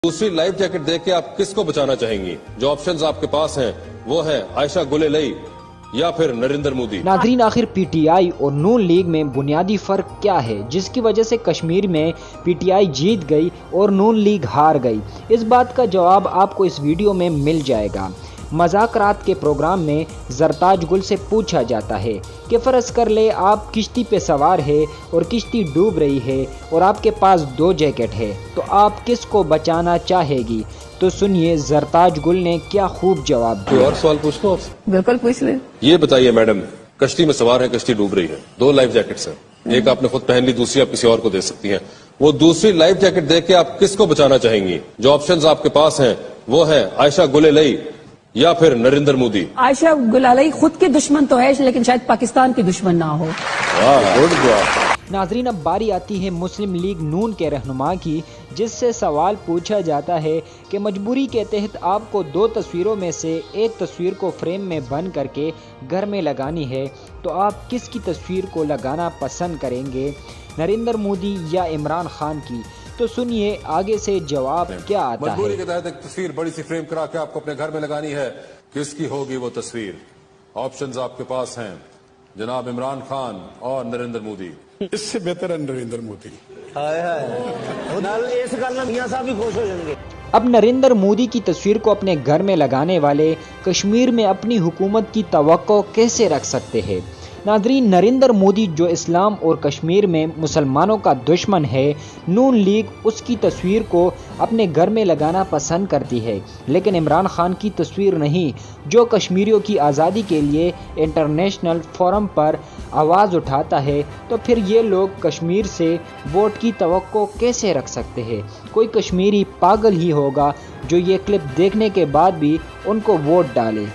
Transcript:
दूसरी life jacket देख के आप किसको बचाना चाहेंगी? जो ऑप्शंस आपके पास हैं वो है आयशा गुलेलई या फिर नरेंद्र मोदी। नाज़रीन, आखिर पीटीआई और नून लीग में बुनियादी फर्क क्या है जिसकी वजह से कश्मीर में पीटीआई जीत गई और नून लीग हार गई? इस बात का जवाब आपको इस वीडियो में मिल जाएगा। मज़ाकरात के प्रोग्राम में जरताज गुल से पूछा जाता है कि फ़र्ज़ कर ले आप किश्ती पे सवार है और किश्ती डूब रही है और आपके पास 2 जैकेट है, तो आप किसको बचाना चाहेगी? तो सुनिए जरताज गुल ने क्या खूब जवाब दिया। कोई और सवाल पूछ लो आपसे? बिल्कुल पूछ ले। ये बताइए मैडम, कश्ती में सवार है, कश्ती डूब रही है, 2 लाइफ जैकेट्स हैं, एक आपने खुद पहन ली, दूसरी आप किसी और को दे सकती हैं। वो दूसरी लाइफ जैकेट देख के आप किसको बचाना चाहेंगी? जो ऑप्शंस आपके पास हैं वो है आयशा गुलेलई या फिर नरेंद्र मोदी। आयशा गुलेलई खुद के दुश्मन तो है, लेकिन शायद पाकिस्तान की दुश्मन ना हो। नाजरीन, अब बारी आती है मुस्लिम लीग नून के रहनुमा की, जिससे सवाल पूछा जाता है कि मजबूरी के तहत आपको 2 तस्वीरों में से एक तस्वीर को फ्रेम में बंद करके घर में लगानी है, तो आप किसकी तस्वीर को लगाना पसंद करेंगे, नरेंद्र मोदी या इमरान खान की? तो सुनिए आगे से जवाब क्या आता है। मजबूरी के तहत एक तस्वीर बड़ी सी फ्रेम करा के आपको अपने घर में लगानी है, किसकी होगी वो तस्वीर? ऑप्शंस आपके पास हैं जनाब इमरान खान और नरेंद्र मोदी। इससे बेहतर है नरेंद्र मोदी। इस गल नाल मियां साहब भी खुश हो जाएंगे। अब नरेंद्र मोदी की तस्वीर को अपने घर में लगाने वाले कश्मीर में अपनी हुकूमत की तवक्को कैसे रख सकते हैं? नाज़रीन, नरेंद्र मोदी जो इस्लाम और कश्मीर में मुसलमानों का दुश्मन है, नून लीग उसकी तस्वीर को अपने घर में लगाना पसंद करती है, लेकिन इमरान खान की तस्वीर नहीं, जो कश्मीरियों की आज़ादी के लिए इंटरनेशनल फोरम पर आवाज़ उठाता है। तो फिर ये लोग कश्मीर से वोट की तवक्को कैसे रख सकते हैं? कोई कश्मीरी पागल ही होगा जो ये क्लिप देखने के बाद भी उनको वोट डाले।